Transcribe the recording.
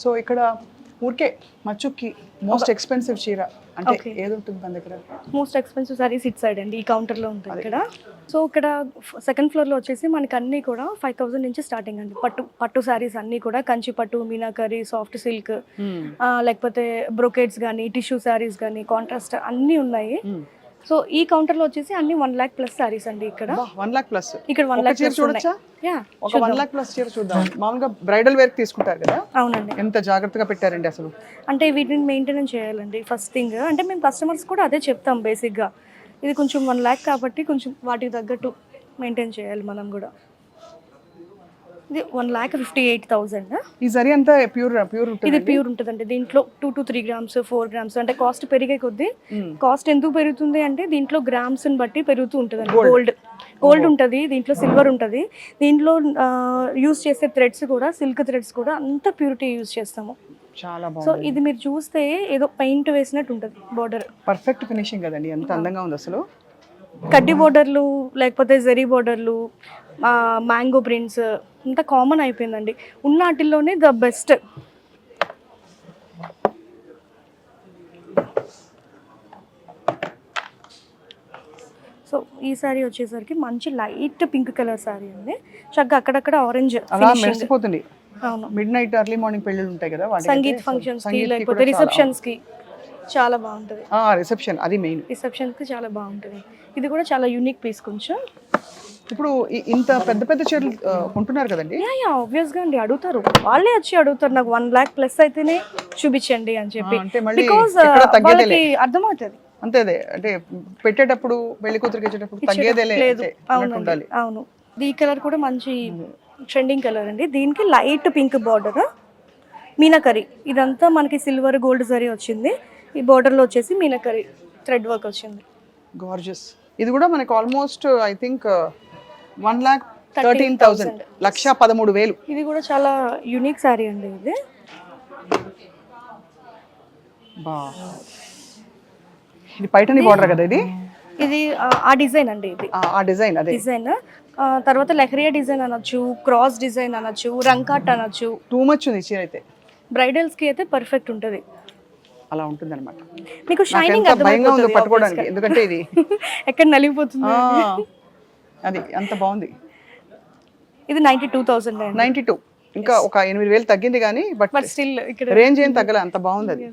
So ఇక్కడ ఊరికే మచ్చుకి most expensive చీర అంటే ఏది ఉంటుంది మన దగ్గర? Most expensive saris it side అండి, ఈ కౌంటర్లో ఉంటుంది ఇక్కడ. సో ఇక్కడ సెకండ్ ఫ్లోర్లో వచ్చేసి మనకి అన్నీ కూడా 5,000 నుంచి స్టార్టింగ్ అండి. పట్టు సారీస్ అన్నీ కూడా కంచి పట్టు, మీనాకరీ, సాఫ్ట్ సిల్క్, లేకపోతే బ్రొకేట్స్ కానీ, టిష్యూ సారీస్ కానీ, కాంట్రాస్ట్ అన్నీ ఉన్నాయి. సో ఈ కౌంటర్లో వచ్చేసి అన్ని 1 lakh ప్లస్ సారీస్ అండి. ఇక్కడ 1 lakh ప్లస్. ఇక్కడ 1 lakh చీర చూడొచ్చా? ఒక 1 lakh ప్లస్ చీర చూద్దాం. మామూలుగా బ్రైడల్ వేర్ తీసుకుంటారు కదా? అవునండి. ఎంత జాగ్రత్తగా పెట్టారండి అసలు. అంటే వీటిని మెయింటెనెన్స్ చేయాలండి ఫస్ట్ థింగ్. అంటే మేము కస్టమర్స్ కూడా అదే చెప్తాం బేసిక్గా. ఇది కొంచెం 1 lakh కాబట్టి కొంచెం వాటికి తగ్గట్టు మెయింటైన్ చేయాలి మనం కూడా. ఇది 1,58,000. ఈ జరీ అంతా ప్యూర్ ఉంటుంది. ఇది ప్యూర్ ఉంటుందండి. దీంట్లో 2 to 3 grams 4 grams అంటే కాస్ట్ పెరిగే కొద్దీ. కాస్ట్ ఎందుకు పెరుగుతుంది అంటే దీంట్లో గ్రామ్స్ ని బట్టి పెరుగుతూ ఉంటుందండి. గోల్డ్ ఉంటుంది, దీంట్లో సిల్వర్ ఉంటుంది. దీంట్లో యూజ్ చేసే థ్రెడ్స్ కూడా సిల్క్ థ్రెడ్స్ కూడా అంత ప్యూరిటీ యూజ్ చేస్తాము. చాలా బాగుంది. సో ఇది మీరు చూస్తే ఏదో పెయింట్ వేసినట్టు ఉంటుంది. బార్డర్ పర్ఫెక్ట్ ఫినిషింగ్ కదండి, ఎంత అందంగా ఉంది అసలు. కడ్డీ బోర్డర్లు లేకపోతే జరీ బోర్డర్లు, మ్యాంగో ప్రింట్స్ ఇంత కామన్ అయిపోయిందండి. ఉన్న వాటిల్లోనే ద బెస్ట్. సో ఈ సారీ వచ్చేసరికి మంచి లైట్ పింక్ కలర్ సారీ అండి. చక్కగా అక్కడక్కడ ఆరెంజ్ అలా మెరిసిపోతుంది. అవును, మిడ్ నైట్ ఎర్లీ మార్నింగ్ పెళ్ళిళ్ళు ఉంటాయి కదా, సంగీత్ ఫంక్షన్స్ కి లేకపోతే రిసెప్షన్స్ కి చాలా బాగుంటుంది. రిసెప్షన్ అది మెయిన్. రిసెప్షన్ కి చాలా బాగుంటుంది. ఇది కూడా చాలా యూనిక్ పీస్. కొంచెం ఇప్పుడు ఇంత పెద్ద పెద్ద చీరలు కొంటున్నారు కదండి? ఆబ్వియస్ గా అండి, అడుగుతారు, వాళ్ళే వచ్చి అడుగుతారు నాకు 1 lakh ప్లస్ అయితేనే చూపించండి అని చెప్పి. బికాజ్ వాళ్ళకి అర్థమవుతుంది. అంతే, అంటే పెట్టేటప్పుడు పెళ్లి కూతురికి ఇచ్చేటప్పుడు తగ్గేదే లేదు. అవును, ఈ కలర్ కూడా మంచి ట్రెండింగ్ కలర్ అండి. దీనికి లైట్ పింక్ బార్డర్, మీనాకరీ. ఇదంతా మనకి సిల్వర్ గోల్డ్ జరీ వచ్చింది. ఈ బార్డర్లో వచ్చేసి మీనాకరీ థ్రెడ్ వర్క్ వచ్చింది. గార్జియస్. ఇది కూడా మనకి ఆల్మోస్ట్ ఐ థింక్ 1,13,000, 1,13,000. ఇది కూడా చాలా యూనిక్ సారీ అండి. ఇది ఇది పైటని బార్డర్ కదా? ఇది ఆ డిజైన్ అండి. ఇది ఆ డిజైన్, అదే డిజైన్. తర్వాత లెహరియా డిజైన్ అనొచ్చు, క్రాస్ డిజైన్ అనొచ్చు, రంకాట్ అనొచ్చు. టూ మచ్ ఉంది చీర అయితే. బ్రైడల్స్ కి అయితే పర్ఫెక్ట్ ఉంటుంది. అలా ఉంటుంది అనమాట. మీకు షైనింగ్ భయంగా ఉంది పట్టుకోవడానికి, ఎందుకంటే ఇది ఎక్కడ నలిగిపోతుంది. అది అంత బాగుంది. ఇది 92,000. 92, ఇంకా ఒక 8,000 తగ్గింది కానీ బట్ స్టిల్ ఇక్కడ రేంజ్ ఏం తగ్గలే, అంత బాగుంది అది.